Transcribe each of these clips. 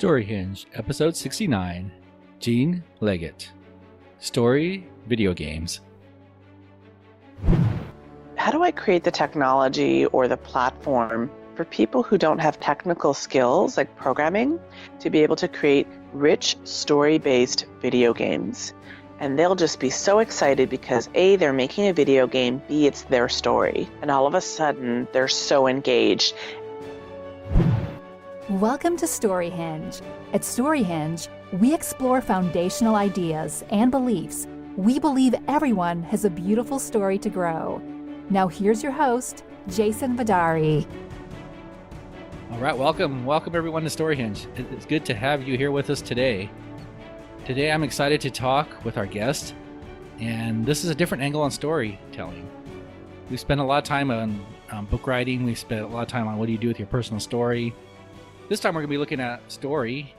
StoryHinge, Episode 69, Gene Leggett. Story Video Games. How do I create the technology or the platform for people who don't have technical skills like programming to be able to create rich story-based video games? And they'll just be so excited because A, they're making a video game, B, it's their story. And all of a sudden, they're so engaged. Welcome to StoryHinge. At StoryHinge, we explore foundational ideas and beliefs. We believe everyone has a beautiful story to grow. Now here's your host, Jason Vidaurri. All right, welcome everyone to StoryHinge. It's good to have you here with us today. Today I'm excited to talk with our guest, and this is a different angle on storytelling. We spent a lot of time on book writing. We spent a lot of time on what do you do with your personal story. This time we're going to be looking at story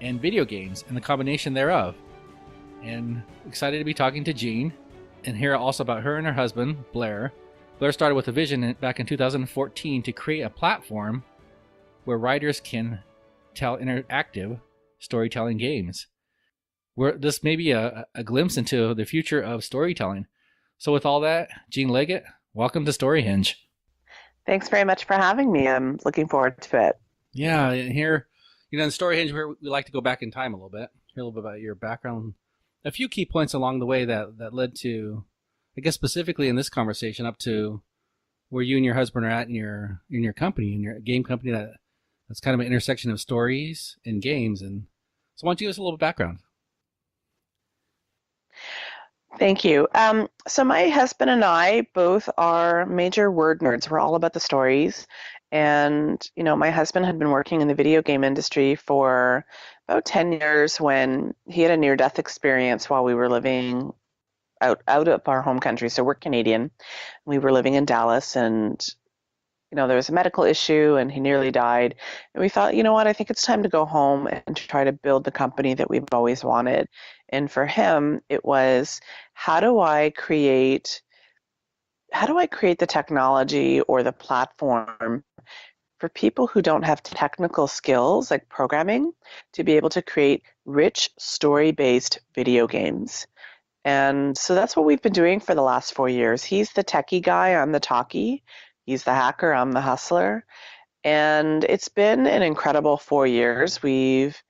and video games and the combination thereof. And excited to be talking to Jean and hear also about her and her husband, Blair. Blair started with a vision back in 2014 to create a platform where writers can tell interactive storytelling games. This may be a glimpse into the future of storytelling. So with all that, Jean Leggett, welcome to StoryHinge. Thanks very much for having me. I'm looking forward to it. Yeah, and here, in StoryHinge, we like to go back in time a little bit, hear a little bit about your background, a few key points along the way that led to, I guess specifically in this conversation, up to where you and your husband are at in your company, in your game company that's kind of an intersection of stories and games. And so why don't you give us a little background? Thank you. So my husband and I both are major word nerds. We're all about the stories. And, my husband had been working in the video game industry for about 10 years when he had a near-death experience while we were living out of our home country. So we're Canadian. We were living in Dallas, and, there was a medical issue and he nearly died. And we thought, I think it's time to go home and to try to build the company that we've always wanted. And for him, it was, how do I create the technology or the platform for people who don't have technical skills like programming to be able to create rich story-based video games? And so that's what we've been doing for the last 4 years. He's the techie guy, I'm the talkie. He's the hacker, I'm the hustler. And it's been an incredible 4 years. We've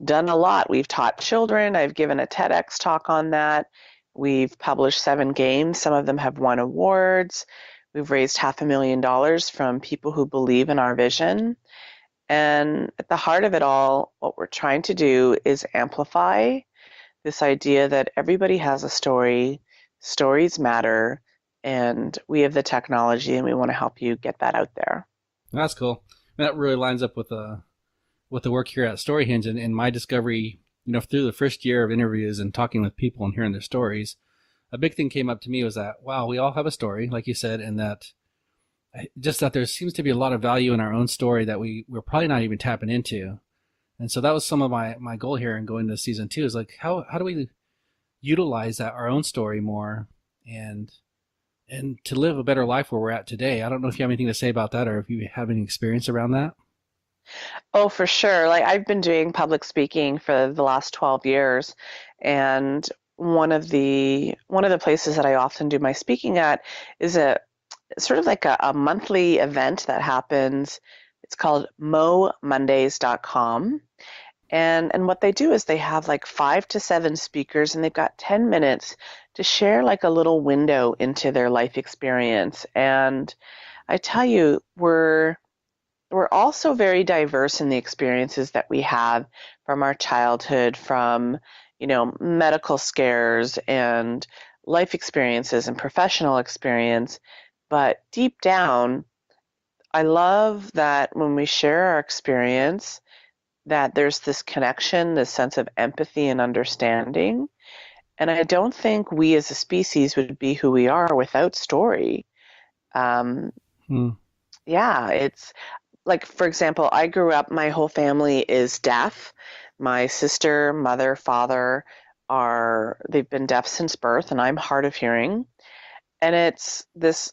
done a lot. We've taught children. I've given a TEDx talk on that. We've published 7 games. Some of them have won awards. We've raised $500,000 from people who believe in our vision. And at the heart of it all, what we're trying to do is amplify this idea that everybody has a story, stories matter, and we have the technology and we want to help you get that out there. That's cool. That really lines up with the work here at StoryHinge and my discovery, through the first year of interviews and talking with people and hearing their stories. A big thing came up to me was that, wow, we all have a story, like you said, and that there seems to be a lot of value in our own story that we're probably not even tapping into. And so that was some of my goal here in going to season 2 is like, how do we utilize our own story more and to live a better life where we're at today? I don't know if you have anything to say about that or if you have any experience around that. Oh, for sure. Like I've been doing public speaking for the last 12 years. And one of the places that I often do my speaking at is a sort of like a monthly event that happens. It's called momondays.com. And what they do is they have like 5 to 7 speakers and they've got 10 minutes to share like a little window into their life experience. And I tell you, we're also very diverse in the experiences that we have from our childhood, from, medical scares and life experiences and professional experience. But deep down, I love that when we share our experience, that there's this connection, this sense of empathy and understanding. And I don't think we as a species would be who we are without story. Yeah, it's like, for example, I grew up, my whole family is deaf. My sister, mother, father they've been deaf since birth, and I'm hard of hearing. And it's this,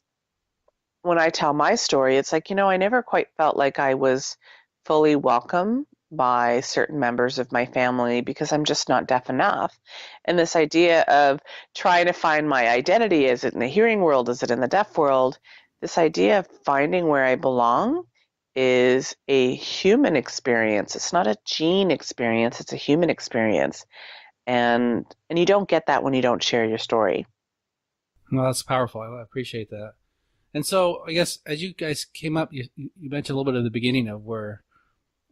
when I tell my story, it's like, I never quite felt like I was fully welcome by certain members of my family because I'm just not deaf enough. And this idea of trying to find my identity, is it in the hearing world, is it in the deaf world? This idea of finding where I belong is a human experience. It's not a gene experience, it's a human experience. And you don't get that when you don't share your story. Well, that's powerful. I appreciate that. And so I guess as you guys came up, you mentioned a little bit of the beginning of where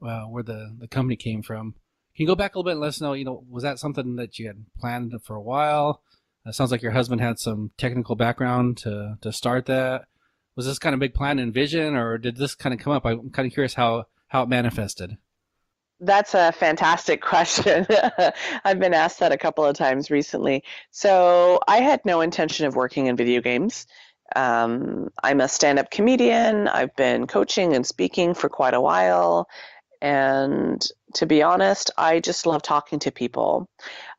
the company came from. Can you go back a little bit and let us know, was that something that you had planned for a while? It sounds like your husband had some technical background to start that. Was this kind of big plan and vision, or did this kind of come up? I'm kind of curious how it manifested. That's a fantastic question. I've been asked that a couple of times recently. So I had no intention of working in video games. I'm a stand-up comedian. I've been coaching and speaking for quite a while. And to be honest, I just love talking to people.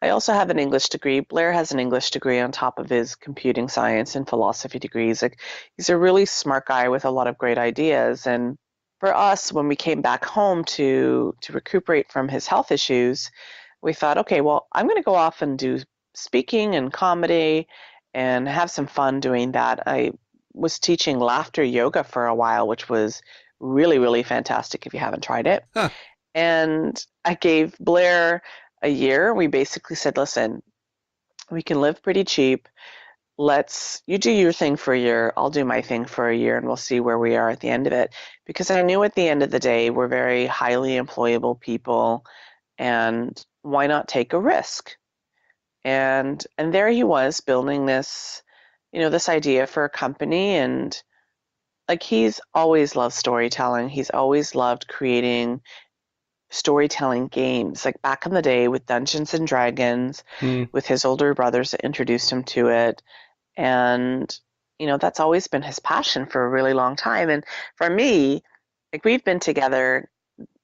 I also have an English degree. Blair has an English degree on top of his computing science and philosophy degrees. Like, he's a really smart guy with a lot of great ideas. And for us, when we came back home to recuperate from his health issues, we thought, okay, well, I'm going to go off and do speaking and comedy and have some fun doing that. I was teaching laughter yoga for a while, which was really, really fantastic if you haven't tried it. Huh. And I gave Blair a year. We basically said, listen, we can live pretty cheap. You do your thing for a year, I'll do my thing for a year, and we'll see where we are at the end of it. Because I knew at the end of the day, we're very highly employable people, and why not take a risk? And there he was building this, this idea for a company, and like, he's always loved storytelling. He's always loved creating storytelling games. Like back in the day with Dungeons and Dragons, with his older brothers that introduced him to it. And, that's always been his passion for a really long time. And for me, like, we've been together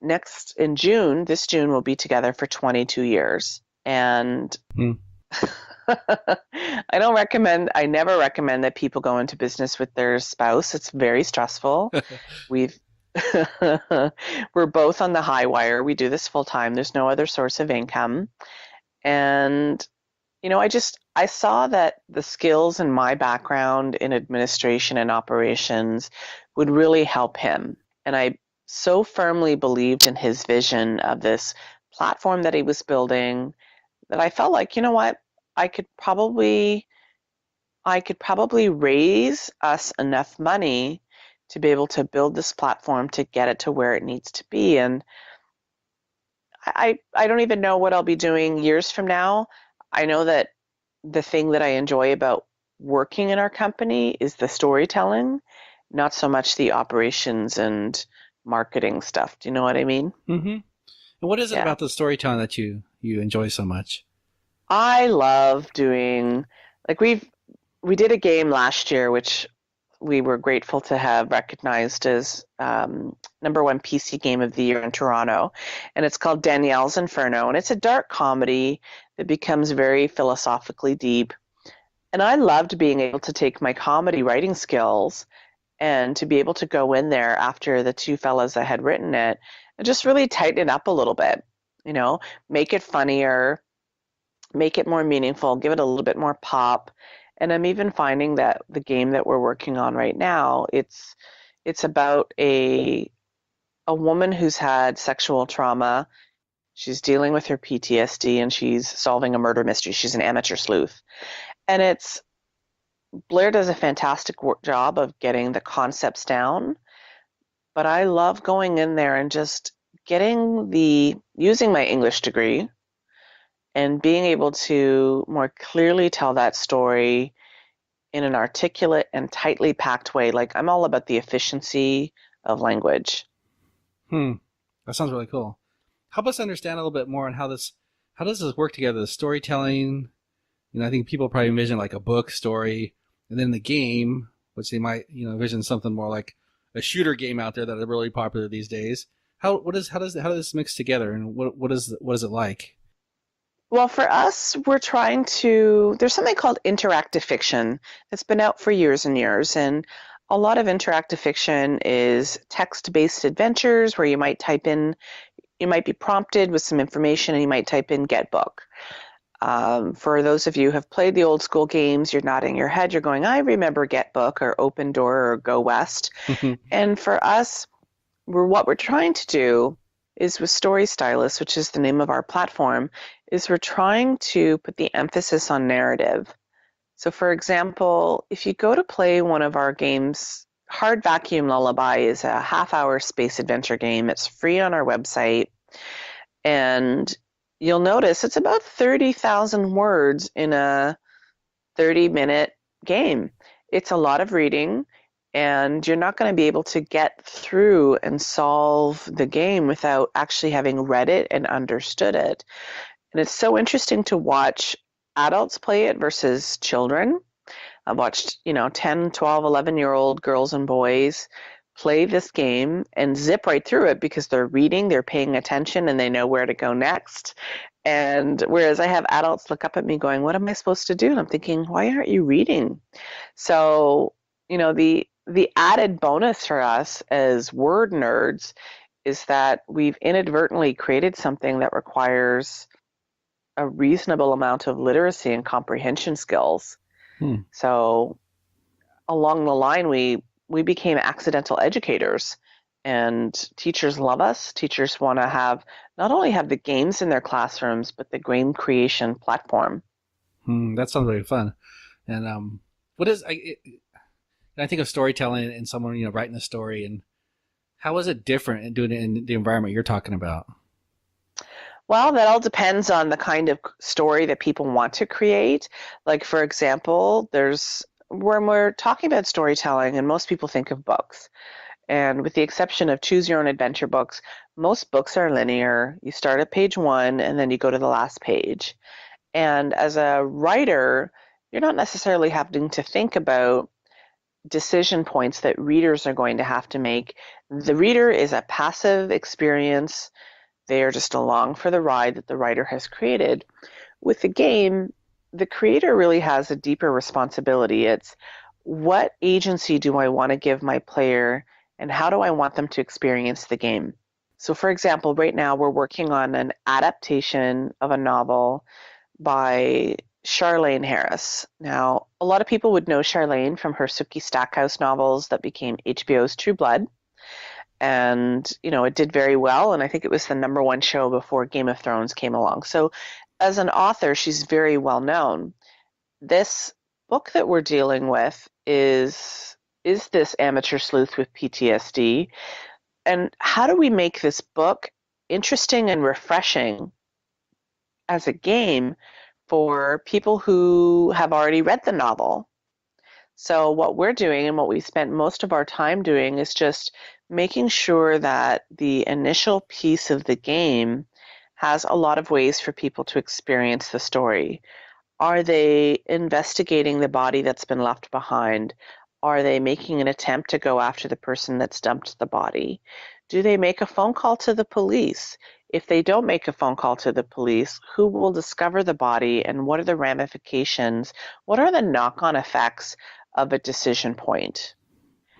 this June we'll be together for 22 years. And I never recommend that people go into business with their spouse. It's very stressful. We're both on the high wire. We do this full time. There's no other source of income. And, I saw that the skills in my background in administration and operations would really help him. And I so firmly believed in his vision of this platform that he was building that I felt like, I could probably raise us enough money to be able to build this platform to get it to where it needs to be. And I don't even know what I'll be doing years from now. I know that the thing that I enjoy about working in our company is the storytelling, not so much the operations and marketing stuff. Do you know what I mean? Mm-hmm. And what is it about the storytelling that you enjoy so much? I love doing, like, we did a game last year, which we were grateful to have recognized as #1 PC game of the year in Toronto. And it's called Danielle's Inferno. And it's a dark comedy that becomes very philosophically deep. And I loved being able to take my comedy writing skills and to be able to go in there after the two fellas that had written it and just really tighten it up a little bit, make it funnier, make it more meaningful, give it a little bit more pop. And I'm even finding that the game that we're working on right now, it's about a woman who's had sexual trauma. She's dealing with her PTSD and she's solving a murder mystery. She's an amateur sleuth. And Blair does a fantastic job of getting the concepts down, but I love going in there and just using my English degree and being able to more clearly tell that story in an articulate and tightly packed way. Like, I'm all about the efficiency of language. That sounds really cool. Help us understand a little bit more on how does this work together? The storytelling, I think people probably envision like a book story, and then the game, which they might, envision something more like a shooter game out there that are really popular these days. How does this mix together, and what is it like? Well, for us, there's something called interactive fiction that's been out for years and years. And a lot of interactive fiction is text-based adventures where you might type in you might be prompted with some information and you might type in get book. For those of you who have played the old school games, you're nodding your head, you're going, I remember get book or open door or go west. And for us, what we're trying to do is with Story Stylist, which is the name of our platform, is we're trying to put the emphasis on narrative. So for example, if you go to play one of our games, Hard Vacuum Lullaby is a half-hour space adventure game. It's free on our website. And you'll notice it's about 30,000 words in a 30-minute game. It's a lot of reading, and you're not going to be able to get through and solve the game without actually having read it and understood it. And it's so interesting to watch adults play it versus children. I've watched, 10, 12, 11-year-old girls and boys play this game and zip right through it because they're reading, they're paying attention, and they know where to go next. And whereas I have adults look up at me going, what am I supposed to do? And I'm thinking, why aren't you reading? So, the added bonus for us as word nerds is that we've inadvertently created something that requires a reasonable amount of literacy and comprehension skills. So along the line, we became accidental educators, and teachers love us. Teachers want to not only have the games in their classrooms, but the game creation platform. That sounds really fun. And I think of storytelling and someone, writing a story, and how is it different in doing it in the environment you're talking about? Well, that all depends on the kind of story that people want to create. Like, for example, when we're talking about storytelling, and most people think of books, and with the exception of choose your own adventure books, most books are linear. You start at page 1 and then you go to the last page. And as a writer, you're not necessarily having to think about decision points that readers are going to have to make. The reader is a passive experience. They are just along for the ride that the writer has created. With the game, the creator really has a deeper responsibility. It's what agency do I want to give my player, and how do I want them to experience the game? So for example, right now we're working on an adaptation of a novel by Charlaine Harris. Now, a lot of people would know Charlaine from her Sookie Stackhouse novels that became HBO's True Blood. And, it did very well, and I think it was the #1 show before Game of Thrones came along. So as an author, she's very well known. This book that we're dealing with is this amateur sleuth with PTSD, and how do we make this book interesting and refreshing as a game for people who have already read the novel? So what we're doing, and what we spent most of our time doing, is just making sure that the initial piece of the game has a lot of ways for people to experience the story. Are they investigating the body that's been left behind? Are they making an attempt to go after the person that's dumped the body? Do they make a phone call to the police? If they don't make a phone call to the police, who will discover the body, and what are the ramifications? What are the knock-on effects of a decision point?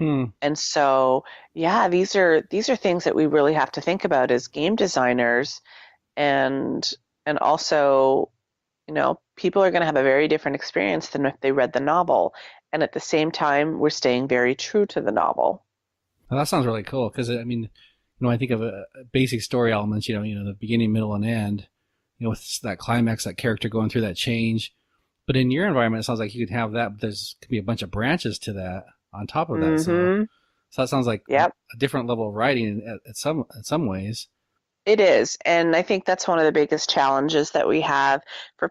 And so, these are things that we really have to think about as game designers, and also, people are going to have a very different experience than if they read the novel. And at the same time, we're staying very true to the novel. Well, that sounds really cool because I think of a basic story elements. The beginning, middle, and end. With that climax, that character going through that change. But in your environment, it sounds like you could have that, but there's could be a bunch of branches to that on top of that. Mm-hmm. So that sounds like a different level of writing at some ways. It is. And I think that's one of the biggest challenges that we have for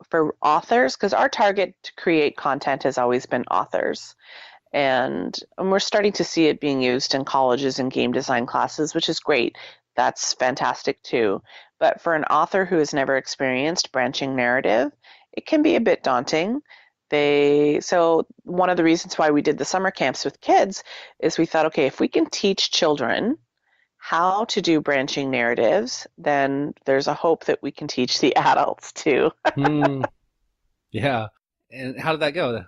for authors, because our target to create content has always been authors. And we're starting to see it being used in colleges and game design classes, which is great. That's fantastic too. But for an author who has never experienced branching narrative, it can be a bit daunting. So one of the reasons why we did the summer camps with kids is we thought, okay, if we can teach children how to do branching narratives, then there's a hope that we can teach the adults too. Yeah. And how did that go?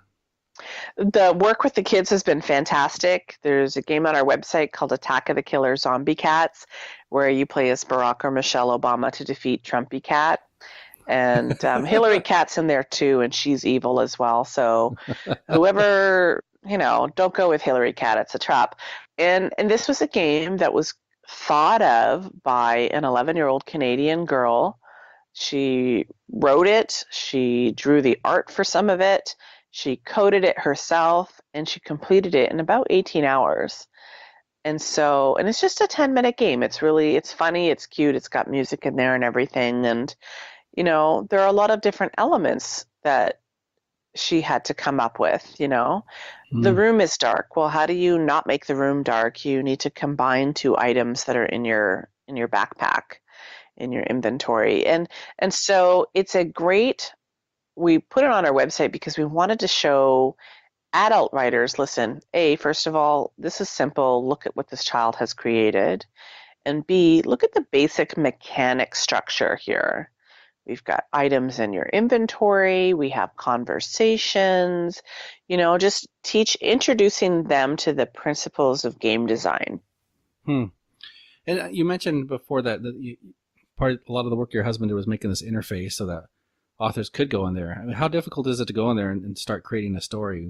The work with the kids has been fantastic. There's a game on our website called Attack of the Killer Zombie Cats, where you play as Barack or Michelle Obama to defeat Trumpy Cat. And Hillary Cat's in there too, and she's evil as well. So whoever, don't go with Hillary Cat. It's a trap. And this was a game that was thought of by an 11-year-old Canadian girl. She wrote it. She drew the art for some of it. She coded it herself, and she completed it in about 18 hours. And it's just a 10-minute game. It's funny, it's cute, it's got music in there and everything. And, there are a lot of different elements that she had to come up with, The room is dark. Well, how do you not make the room dark? You need to combine two items that are in your backpack, in your inventory. And so it's we put it on our website because we wanted to show adult writers, listen, A, first of all, this is simple. Look at what this child has created. And B, look at the basic mechanic structure here. We've got items in your inventory. We have conversations, just introducing them to the principles of game design. And you mentioned before that a lot of the work your husband did was making this interface so that authors could go in there. I mean, how difficult is it to go in there and start creating a story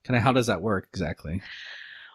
how does that work exactly?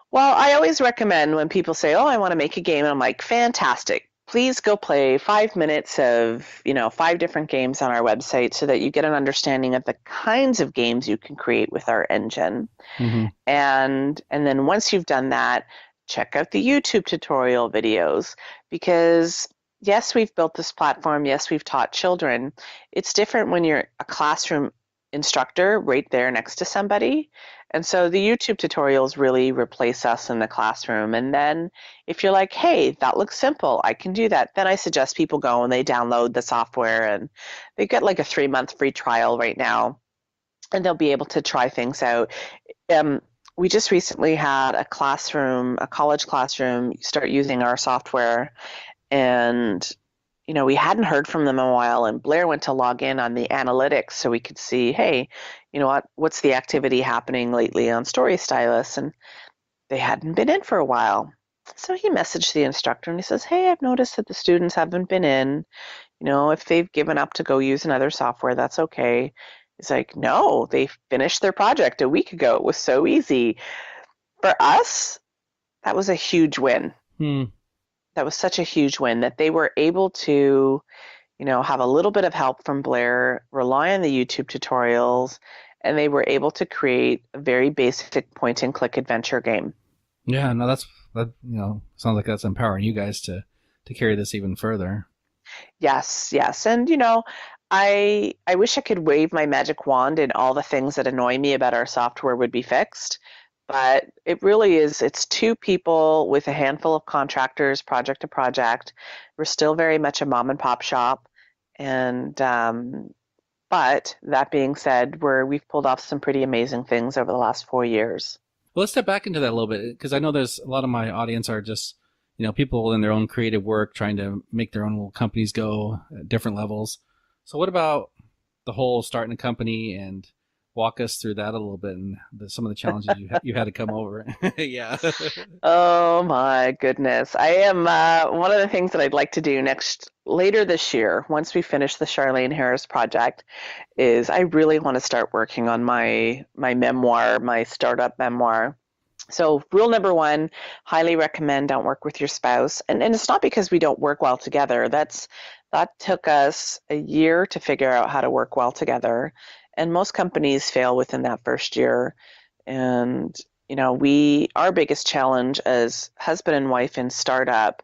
Well, I always recommend when people say, I want to make a game, and I'm like, fantastic. Please go play 5 minutes of, 5 different games on our website so that you get an understanding of the kinds of games you can create with our engine. Mm-hmm. And then once you've done that, check out the YouTube tutorial videos because yes, we've built this platform. Yes, we've taught children. It's different when you're a classroom instructor right there next to somebody. And so the YouTube tutorials really replace us in the classroom. And then if you're like, hey, that looks simple, I can do that, then I suggest people go and they download the software and they get like a 3-month free trial right now. And they'll be able to try things out. We just recently had a college classroom, start using our software. And, we hadn't heard from them in a while, and Blair went to log in on the analytics so we could see, hey, what's the activity happening lately on Story Stylus? And they hadn't been in for a while. So he messaged the instructor and he says, hey, I've noticed that the students haven't been in. If they've given up to go use another software, that's okay. He's like, no, they finished their project a week ago. It was so easy. For us, that was a huge win. That was such a huge win that they were able to, have a little bit of help from Blair, rely on the YouTube tutorials, and they were able to create a very basic point-and-click adventure game. Yeah, no, that sounds like that's empowering you guys to carry this even further. Yes. And, I wish I could wave my magic wand and all the things that annoy me about our software would be fixed. But it really is, it's 2 people with a handful of contractors, project to project. We're still very much a mom and pop shop. And but that being said, we've pulled off some pretty amazing things over the last 4 years. Well, let's step back into that a little bit because I know there's a lot of my audience are just, people in their own creative work trying to make their own little companies go at different levels. So what about the whole starting a company and walk us through that a little bit and some of the challenges you had to come over. Yeah. Oh my goodness. I am one of the things that I'd like to do later this year, once we finish the Charlene Harris project, is I really want to start working on my memoir, my startup memoir. So rule number 1, highly recommend don't work with your spouse. And it's not because we don't work well together. That took us a year to figure out how to work well together. And most companies fail within that first year. And, our biggest challenge as husband and wife in startup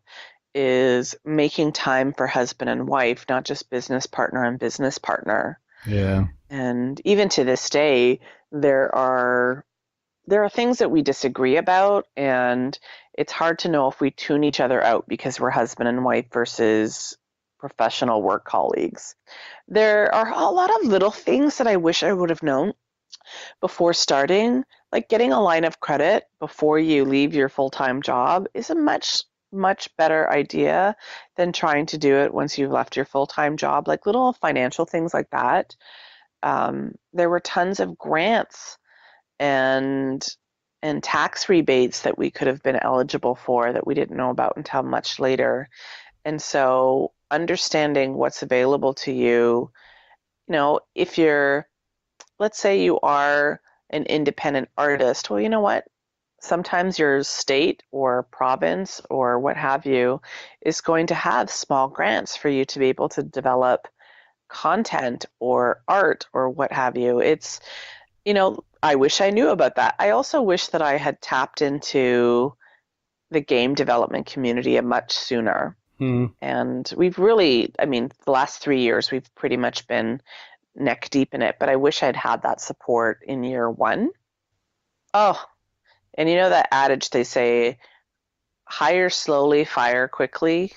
is making time for husband and wife, not just business partner and business partner. Yeah. And even to this day, there are things that we disagree about, and it's hard to know if we tune each other out because we're husband and wife versus professional work colleagues. There are a lot of little things that I wish I would have known before starting, like getting a line of credit before you leave your full-time job is a much, much better idea than trying to do it once you've left your full-time job, like little financial things like that. There were tons of grants and tax rebates that we could have been eligible for that we didn't know about until much later. And so understanding what's available to you, if let's say you are an independent artist, well, you know what? Sometimes your state or province or what have you is going to have small grants for you to be able to develop content or art or what have you. I wish I knew about that. I also wish that I had tapped into the game development community a much sooner. And we've really, the last 3 years, we've pretty much been neck deep in it, but I wish I'd had that support in year one. Oh, and you know that adage they say, hire slowly, fire quickly?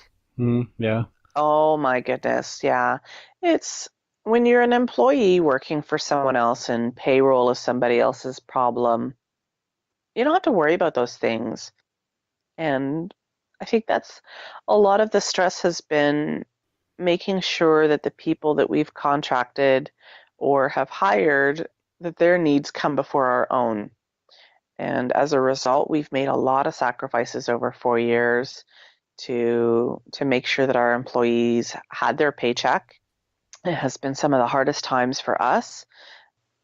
Yeah. Oh my goodness, yeah. It's when you're an employee working for someone else and payroll is somebody else's problem, you don't have to worry about those things. And I think that's a lot of the stress has been making sure that the people that we've contracted or have hired, that their needs come before our own. And as a result, we've made a lot of sacrifices over 4 years to make sure that our employees had their paycheck. It has been some of the hardest times for us.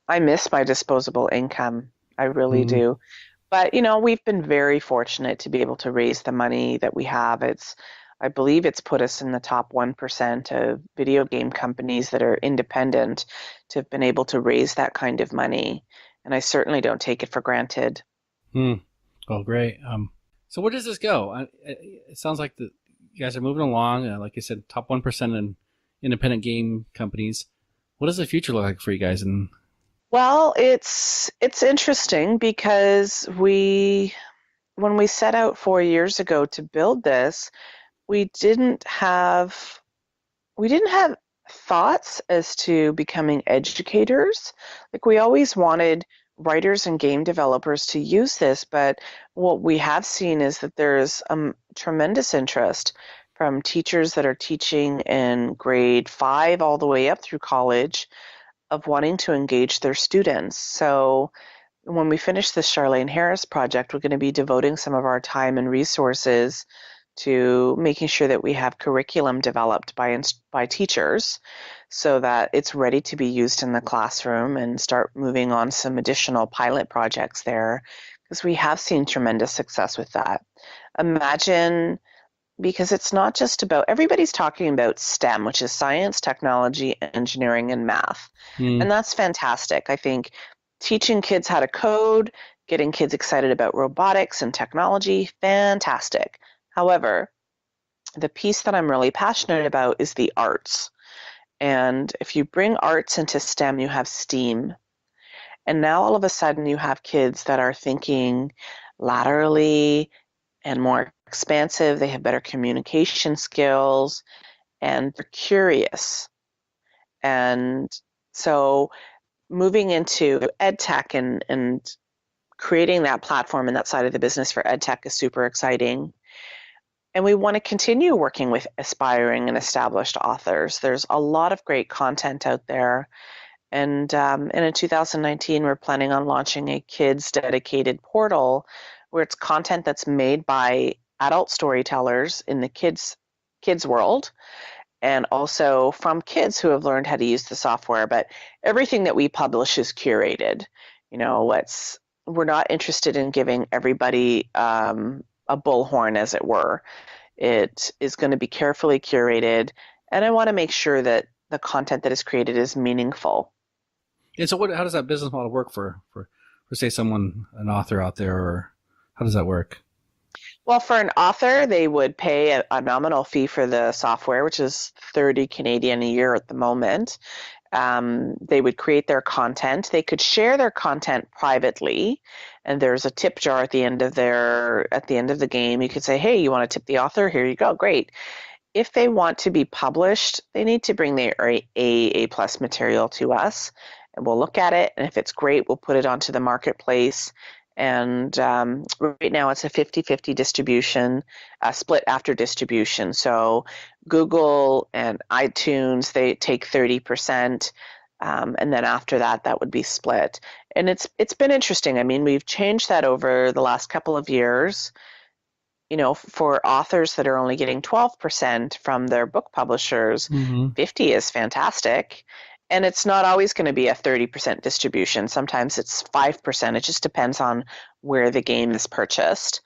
I miss my disposable income. I really do. But, we've been very fortunate to be able to raise the money that we have. I believe it's put us in the top 1% of video game companies that are independent to have been able to raise that kind of money. And I certainly don't take it for granted. Oh, great. So where does this go? It sounds like you guys are moving along. Like you said, top 1% in independent game companies. What does the future look like for you guys? Well, it's interesting because when we set out 4 years ago to build this, we didn't have thoughts as to becoming educators. Like, we always wanted writers and game developers to use this, but what we have seen is that there's tremendous interest from teachers that are teaching in grade 5 all the way up through college of wanting to engage their students. So when we finish this Charlene Harris project, we're going to be devoting some of our time and resources to making sure that we have curriculum developed by teachers so that it's ready to be used in the classroom, and start moving on some additional pilot projects there, because we have seen tremendous success with that. Imagine, because it's not just about, everybody's talking about STEM, which is science, technology, engineering, and math. And that's fantastic. I think teaching kids how to code, getting kids excited about robotics and technology, fantastic. However, the piece that I'm really passionate about is the arts. And if you bring arts into STEM, you have STEAM. And now all of a sudden you have kids that are thinking laterally and more expansive. They have better communication skills and they're curious. And so moving into ed tech and creating that platform and that side of the business for ed tech is super exciting. And we want to continue working with aspiring and established authors. There's a lot of great content out there. And in 2019, we're planning on launching a kids dedicated portal where it's content that's made by adult storytellers in the kids world, and also from kids who have learned how to use the software. But everything that we publish is curated. We're not interested in giving everybody a bullhorn, as it were. It is going to be carefully curated, and I want to make sure that the content that is created is meaningful. And so how does that business model work for say an author out there, or how does that work? Well, for an author, they would pay a nominal fee for the software, which is 30 Canadian a year at the moment. They would create their content. They could share their content privately, and there's a tip jar at the end of the game. You could say, "Hey, you want to tip the author? Here you go." Great. If they want to be published, they need to bring their A+ material to us, and we'll look at it. And if it's great, we'll put it onto the marketplace. And right now it's a 50-50 distribution, split after distribution. So Google and iTunes, they take 30%. And then after that, that would be split. And it's been interesting. I mean, we've changed that over the last couple of years. For authors that are only getting 12% from their book publishers, Mm-hmm. 50 is fantastic. And it's not always going to be a 30% distribution. Sometimes it's 5%. It just depends on where the game is purchased.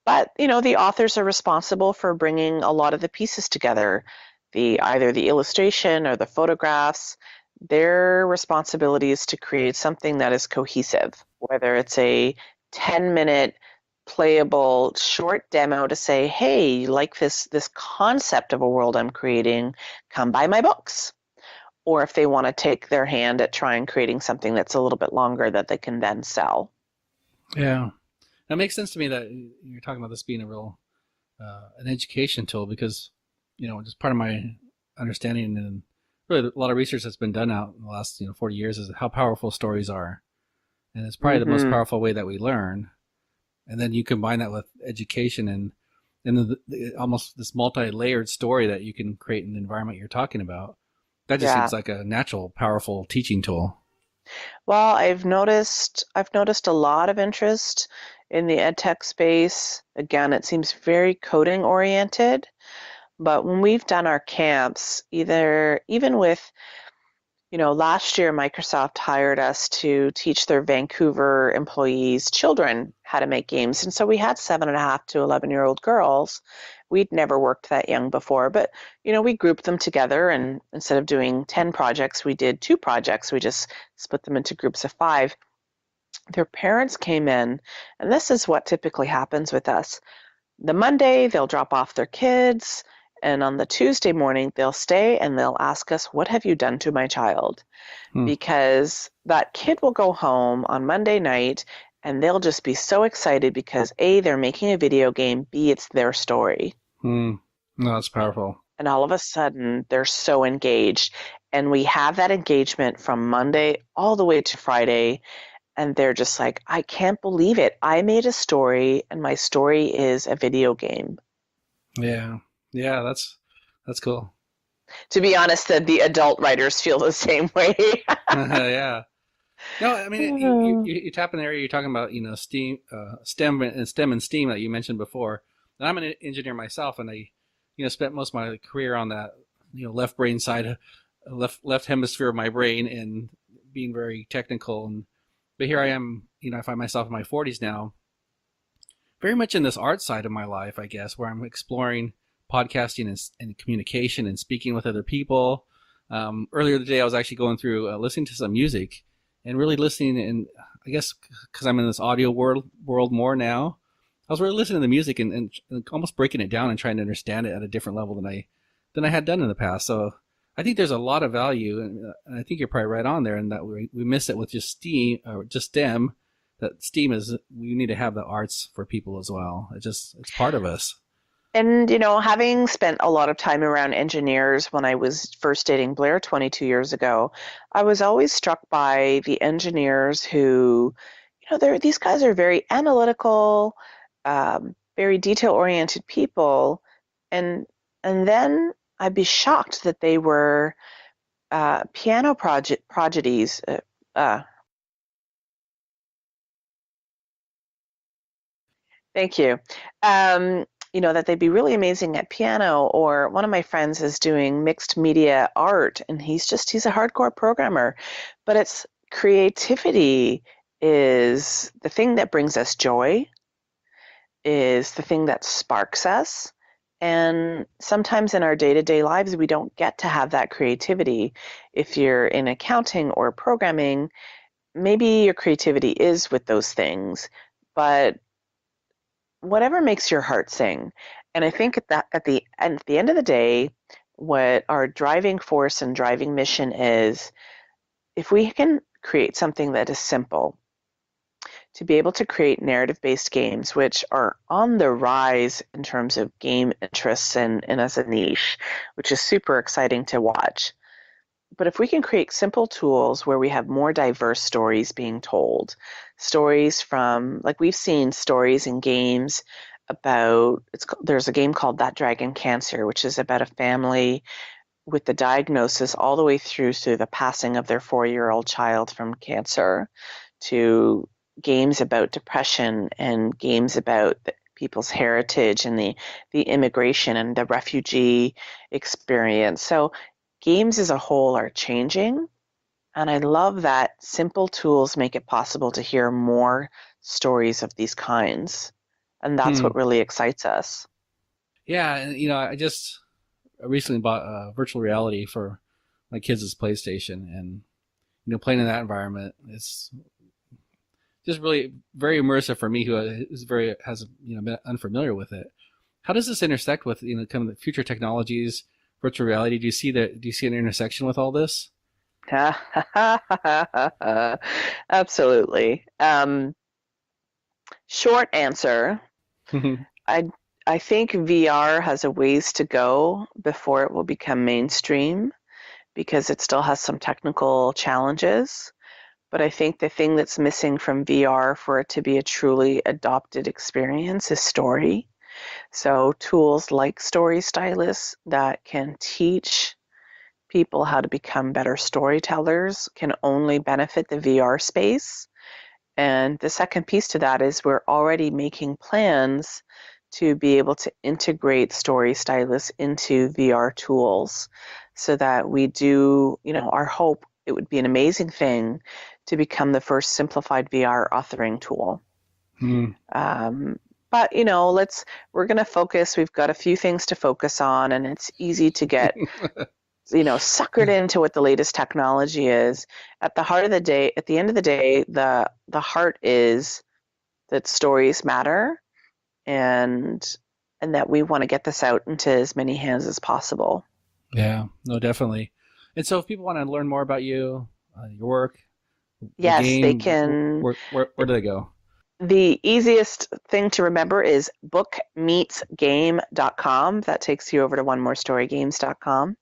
But, the authors are responsible for bringing a lot of the pieces together, either the illustration or the photographs. Their responsibility is to create something that is cohesive, whether it's a 10-minute playable short demo to say, hey, you like this concept of a world I'm creating, come buy my books. Or if they want to take their hand at trying creating something that's a little bit longer that they can then sell. Yeah. That makes sense to me that you're talking about this being a real an education tool, because just part of my understanding and really a lot of research that's been done out in the last 40 years is how powerful stories are, and it's probably the most powerful way that we learn. And then you combine that with education and almost this multi-layered story that you can create in the environment you're talking about. That just seems like a natural, powerful teaching tool. Well, I've noticed a lot of interest in the ed tech space. Again, it seems very coding oriented, but when we've done our camps, even with, last year Microsoft hired us to teach their Vancouver employees' children how to make games. And so we had 7.5 to 11-year-old girls. We'd never worked that young before, but, we grouped them together, and instead of doing 10 projects, we did 2 projects. We just split them into groups of 5. Their parents came in, and this is what typically happens with us. The Monday, they'll drop off their kids, and on the Tuesday morning, they'll stay and they'll ask us, what have you done to my child? Because that kid will go home on Monday night and they'll just be so excited because A, they're making a video game, B, it's their story. No, that's powerful. And all of a sudden, they're so engaged. And we have that engagement from Monday all the way to Friday. And they're just like, I can't believe it. I made a story and my story is a video game. Yeah. Yeah, that's cool. To be honest, the adult writers feel the same way. Yeah. No, I mean, you tap in the area you're talking about, STEM and STEAM that you mentioned before. And I'm an engineer myself, and I, spent most of my career on that, left brain side, left hemisphere of my brain, and being very technical. But here I am, I find myself in my 40s now, very much in this art side of my life, I guess, where I'm exploring podcasting and communication and speaking with other people. Earlier today, I was actually going through listening to some music and really listening. And I guess because I'm in this audio world more now, I was really listening to the music and almost breaking it down and trying to understand it at a different level than I had done in the past. So I think there's a lot of value, and I think you're probably right on there, in that we miss it with just STEM. That STEAM is, we need to have the arts for people as well. It's part of us. And, having spent a lot of time around engineers when I was first dating Blair 22 years ago, I was always struck by the engineers who, these guys are very analytical, very detail-oriented people. And then I'd be shocked that they were piano prodigies. Thank you. That they'd be really amazing at piano. Or one of my friends is doing mixed media art, and he's a hardcore programmer. But it's creativity is the thing that brings us joy, is the thing that sparks us. And sometimes in our day-to-day lives, we don't get to have that creativity. If you're in accounting or programming, maybe your creativity is with those things, but whatever makes your heart sing. And I think at the end of the day, what our driving force and driving mission is, if we can create something that is simple, to be able to create narrative-based games, which are on the rise in terms of game interests and as a niche, which is super exciting to watch. But if we can create simple tools where we have more diverse stories being told, stories from, like we've seen stories in games about, there's a game called That Dragon Cancer, which is about a family with the diagnosis all the way through to the passing of their 4-year-old child from cancer, to games about depression and games about people's heritage and the immigration and the refugee experience. So games as a whole are changing, and I love that simple tools make it possible to hear more stories of these kinds. And that's what really excites us. Yeah, and I just recently bought virtual reality for my kids' PlayStation, and playing in that environment is just really very immersive for me, who has been unfamiliar with it. How does this intersect with kind of the future technologies, virtual reality? Do you see an intersection with all this? Absolutely. Short answer, I think VR has a ways to go before it will become mainstream, because it still has some technical challenges. But I think the thing that's missing from VR for it to be a truly adopted experience is story. So tools like Story Stylus that can teach people how to become better storytellers can only benefit the VR space. And the second piece to that is we're already making plans to be able to integrate Story Stylus into VR tools, so that we do, our hope, it would be an amazing thing to become the first simplified VR authoring tool. But we're going to focus, we've got a few things to focus on, and it's easy to get suckered into what the latest technology is. At the end of the day, the heart is that stories matter, and that we want to get this out into as many hands as possible. Yeah, no, definitely. And so if people want to learn more about you, your work, yes, game, they can. Where do they go? The easiest thing to remember is bookmeetsgame.com. That takes you over to onemorestorygames.com.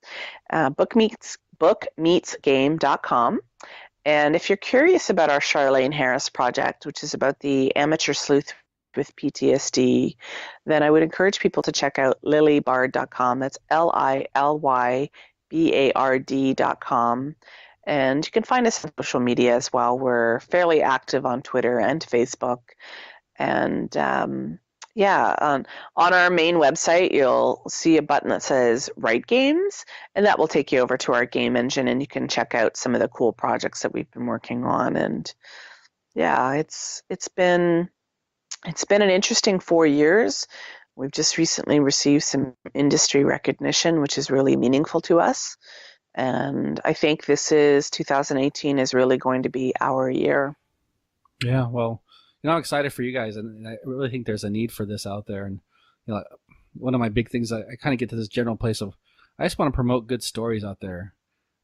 Bookmeetsgame.com. And if you're curious about our Charlene Harris project, which is about the amateur sleuth with PTSD, then I would encourage people to check out lilybard.com. That's LILYBARD.com. And you can find us on social media as well. We're fairly active on Twitter and Facebook. And on our main website, you'll see a button that says Write Games, and that will take you over to our game engine, and you can check out some of the cool projects that we've been working on. And yeah, it's been an interesting 4 years. We've just recently received some industry recognition, which is really meaningful to us. And I think 2018 is really going to be our year. Yeah, well, I'm excited for you guys, and I really think there's a need for this out there. And one of my big things, I kind of get to this general place of, I just want to promote good stories out there.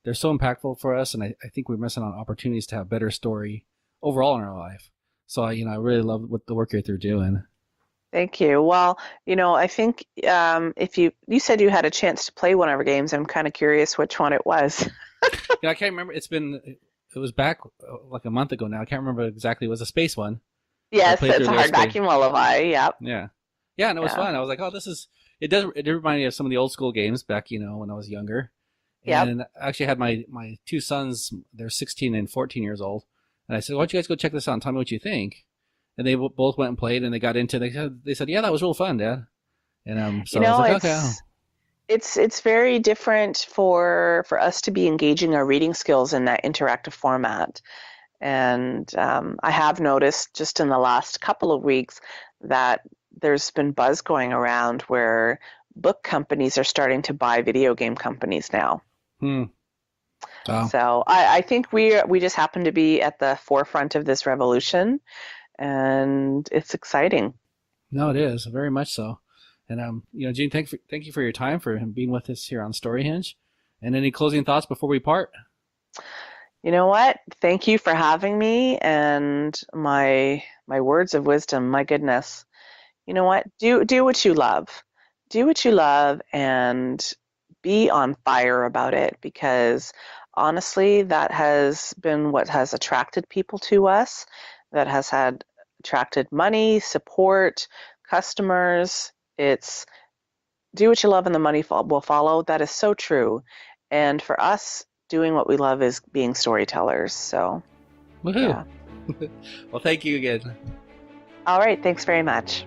They're so impactful for us, and I think we're missing on opportunities to have better story overall in our life. So I really love what the work you're doing. Thank you. Well, I think if you said you had a chance to play one of our games, I'm kind of curious which one it was. I can't remember. It was back like a month ago now. I can't remember exactly. It was a space one. Yes, it's a hard vacuum lullaby. Yep. Yeah, and it was fun. I was like, oh, it remind me of some of the old school games back, when I was younger. And I actually had my two sons, they're 16 and 14 years old. And I said, why don't you guys go check this out and tell me what you think? And they both went and played, and they got into it. They said, yeah, that was real fun, Dad. And so I was like, okay. It's very different for us to be engaging our reading skills in that interactive format. And I have noticed just in the last couple of weeks that there's been buzz going around where book companies are starting to buy video game companies now. Wow. So I think we just happen to be at the forefront of this revolution, and it's exciting. No, it is very much so. And Jean, thank you for your time, for being with us here on StoryHinge. And any closing thoughts before we part? You know what? Thank you for having me, and my words of wisdom. My goodness, you know what? Do what you love. Do what you love, and be on fire about it, because honestly, that has been what has attracted people to us, that has attracted money, support, customers. It's do what you love and the money will follow. That is so true. And for us, doing what we love is being storytellers. So, Woohoo! yeah. Well, thank you again. All right. Thanks very much.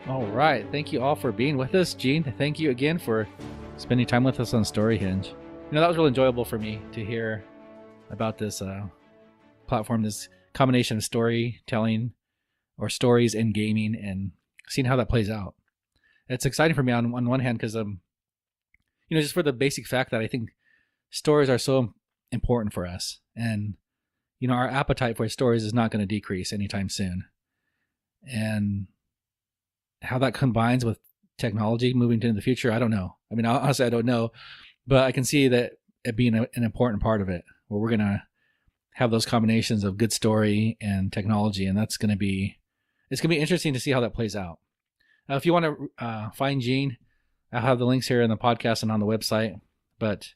All right. Thank you all for being with us. Jean, thank you again for spending time with us on StoryHinge. That was really enjoyable for me to hear about this platform, this combination of storytelling or stories and gaming, and seeing how that plays out. It's exciting for me on one hand because, just for the basic fact that I think stories are so important for us. And, our appetite for stories is not going to decrease anytime soon. And how that combines with technology moving into the future, I don't know. I mean, honestly, I don't know. But I can see that it being an important part of it, where we're going to have those combinations of good story and technology. And it's going to be interesting to see how that plays out. If you want to find Jean, I'll have the links here in the podcast and on the website. But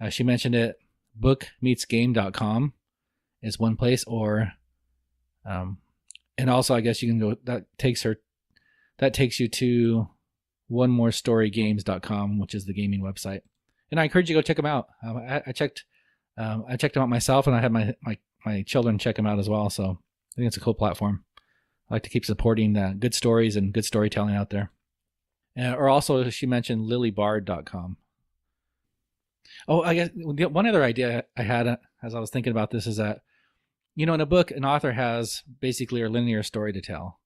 she mentioned it, bookmeetsgame.com is one place, or and also I guess you can go, that takes you to onemorestorygames.com, which is the gaming website. And I encourage you to go check them out. I checked them out myself, and I had my children check them out as well. So I think it's a cool platform. I like to keep supporting good stories and good storytelling out there. Or also, she mentioned lilybard.com. Oh, I guess one other idea I had as I was thinking about this is that, in a book, an author has basically a linear story to tell.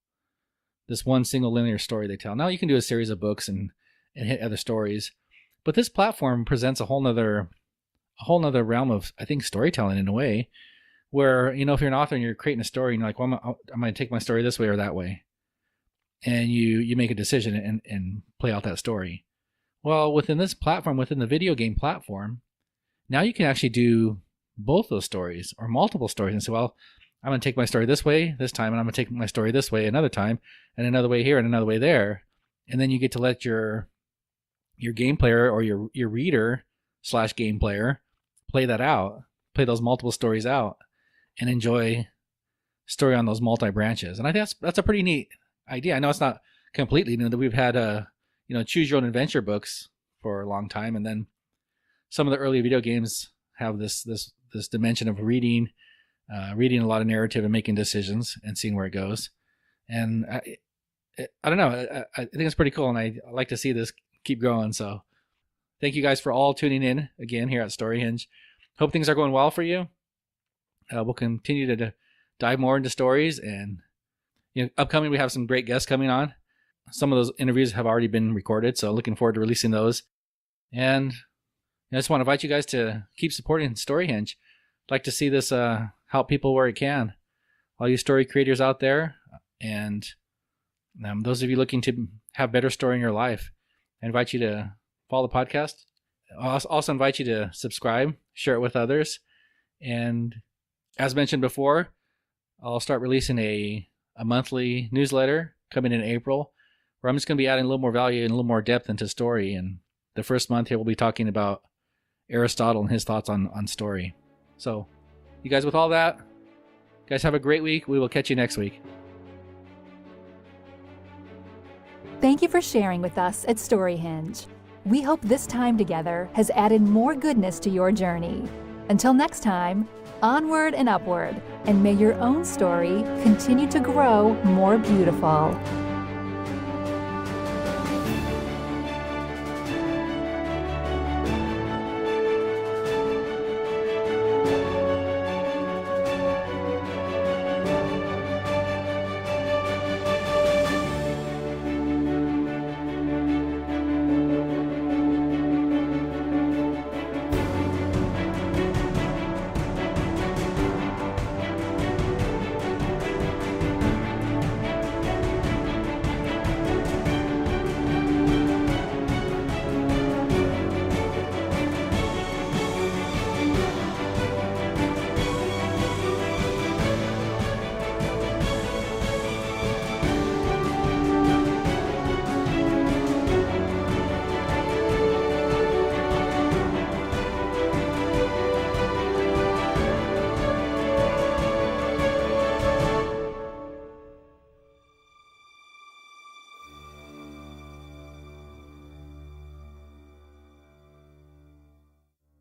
This one single linear story they tell. Now you can do a series of books and hit other stories, but this platform presents a whole nother realm of, I think, storytelling in a way, where, if you're an author and you're creating a story and you're like, well, I'm going to take my story this way or that way. And you make a decision and play out that story. Well, within this platform, within the video game platform, now you can actually do both those stories or multiple stories and say, well, I'm going to take my story this way this time, and I'm going to take my story this way another time, and another way here and another way there. And then you get to let your game player or your reader / game player play that out, play those multiple stories out, and enjoy story on those multi branches. And I think that's a pretty neat idea. I know it's not completely new. That we've had choose your own adventure books for a long time, and then some of the early video games have this dimension of reading a lot of narrative and making decisions and seeing where it goes. And I don't know. I think it's pretty cool, and I like to see this keep growing. So thank you guys for all tuning in again here at StoryHinge. Hope things are going well for you. We'll continue to dive more into stories, and upcoming we have some great guests coming on. Some of those interviews have already been recorded, so looking forward to releasing those. And I just want to invite you guys to keep supporting StoryHinge. I'd like to see this help people where it can. All you story creators out there, and those of you looking to have better story in your life, I invite you to follow the podcast. I also invite you to subscribe, share it with others. And as mentioned before, I'll start releasing a monthly newsletter coming in April, where I'm just going to be adding a little more value and a little more depth into story. And the first month here, we'll be talking about Aristotle and his thoughts on story. So you guys, with all that, guys, have a great week. We will catch you next week. Thank you for sharing with us at StoryHinge. We hope this time together has added more goodness to your journey. Until next time, onward and upward, and may your own story continue to grow more beautiful.